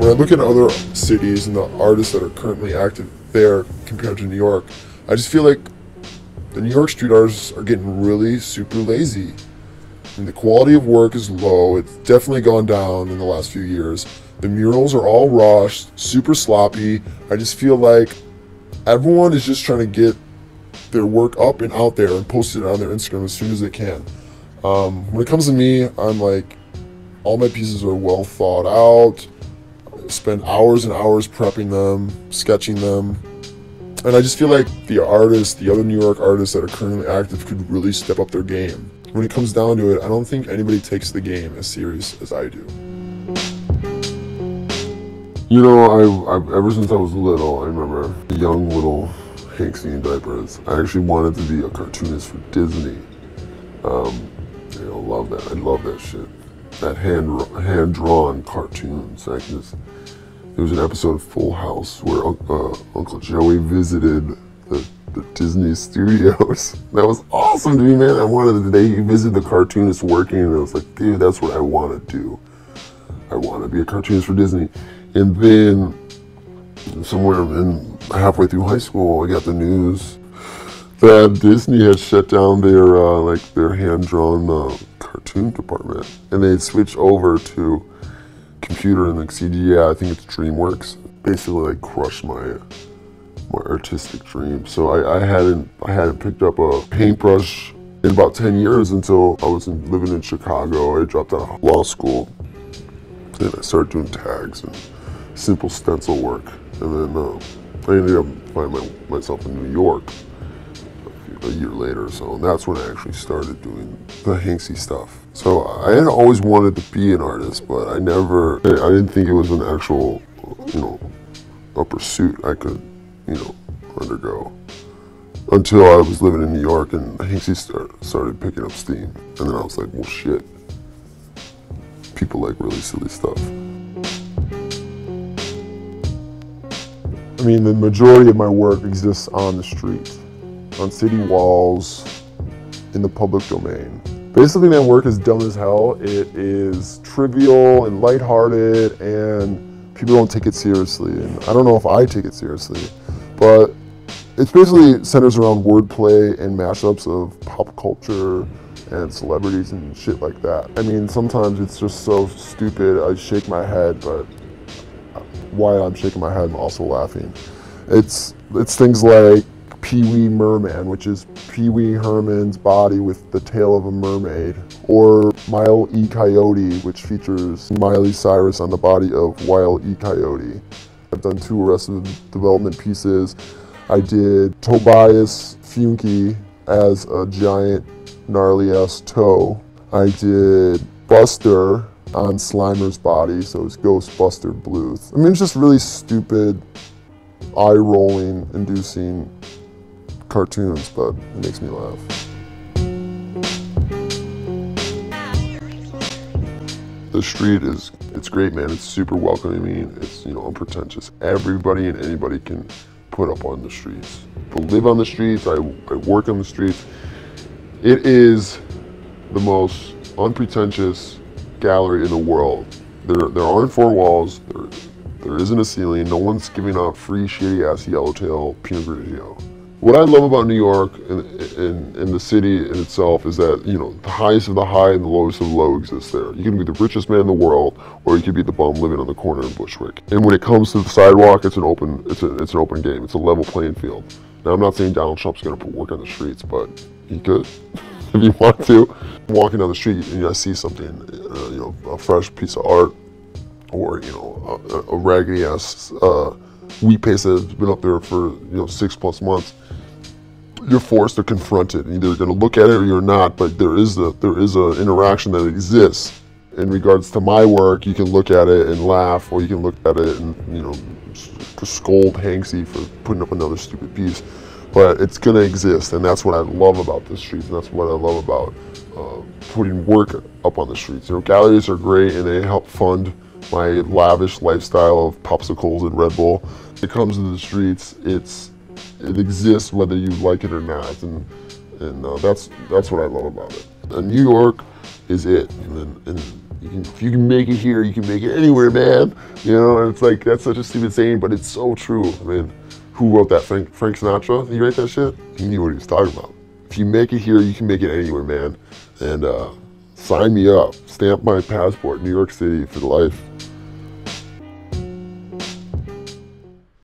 when I look at other cities and the artists that are currently active there compared to New York, I just feel like the New York street artists are getting really super lazy. And the quality of work is low. It's definitely gone down in the last few years. The murals are all rushed, super sloppy. I just feel like everyone is just trying to get their work up and out there and post it on their Instagram as soon as they can. When it comes to me, I'm like, all my pieces are well thought out. I spend hours and hours prepping them, sketching them. And I just feel like the artists, the other New York artists that are currently active could really step up their game. When it comes down to it, I don't think anybody takes the game as serious as I do. You know, I've ever since I was little, I remember a young little Hanksy in diapers. I actually wanted to be a cartoonist for Disney. You know, love that. I love that shit. That hand-drawn cartoons. There was an episode of Full House where Uncle Joey visited the Disney studios. That was awesome to me, man. I wanted the day he visited the cartoonist working, and I was like, dude, that's what I want to do. I want to be a cartoonist for Disney. And then somewhere halfway through high school, I got the news that Disney had shut down their hand-drawn cartoon department, and they had switched over to computer and like CGI. I think it's DreamWorks. Basically, like crushed my artistic dream. So I hadn't picked up a paintbrush in about 10 years until I was living in Chicago. I dropped out of law school, and I started doing tags and simple stencil work. And then I ended up finding myself in New York a year later, so that's when I actually started doing the Hanksy stuff. So I had always wanted to be an artist, but I didn't think it was an actual, you know, a pursuit I could, you know, undergo. Until I was living in New York and Hanksy started picking up steam. And then I was like, well shit, people like really silly stuff. I mean, the majority of my work exists on the street, on city walls, in the public domain. Basically, my work is dumb as hell. It is trivial and lighthearted, and people don't take it seriously. And I don't know if I take it seriously, but it basically centers around wordplay and mashups of pop culture and celebrities and shit like that. I mean, sometimes it's just so stupid, I shake my head, but while I'm shaking my head, I'm also laughing. It's things like Pee-wee Merman, which is Pee-wee Herman's body with the tail of a mermaid, or Wile E. Coyote, which features Miley Cyrus on the body of Wile E. Coyote. I've done 2 Arrested Development pieces. I did Tobias Funke as a giant gnarly-ass toe. I did Buster on Slimer's body, so it's Ghostbuster Bluth. I mean, it's just really stupid, eye-rolling, inducing cartoons, but it makes me laugh. The street it's great, man. It's super welcoming. It's, you know, unpretentious. Everybody and anybody can put up on the streets. I live on the streets, I work on the streets. It is the most unpretentious gallery in the world. There aren't 4 walls, there isn't a ceiling, no one's giving out free shitty ass yellowtail Pinot Grigio. What I love about New York and the city in itself is that, you know, the highest of the high and the lowest of the low exists there. You can be the richest man in the world, or you can be the bum living on the corner in Bushwick. And when it comes to the sidewalk, it's an open game. It's a level playing field. Now, I'm not saying Donald Trump's gonna put work on the streets, but he could if you want to. Walking down the street and I see something, you know, a fresh piece of art, or, you know, a raggedy ass wheat paste that's been up there for, you know, 6+ months. You're forced to confront it. You're either going to look at it or you're not, but there is an interaction that exists. In regards to my work, you can look at it and laugh, or you can look at it and, you know, scold Hanksy for putting up another stupid piece. But it's going to exist, and that's what I love about the streets, and that's what I love about putting work up on the streets. You know, galleries are great, and they help fund my lavish lifestyle of popsicles and Red Bull. When it comes to the streets, it exists whether you like it or not, and that's what I love about it. And New York is it, and If you can make it here, you can make it anywhere, man. You know, and it's like, that's such a stupid saying, but it's so true. I mean, who wrote that? Frank Sinatra? Did he write that shit? He knew what he was talking about. If you make it here, you can make it anywhere, man. And sign me up. Stamp my passport, New York City for life.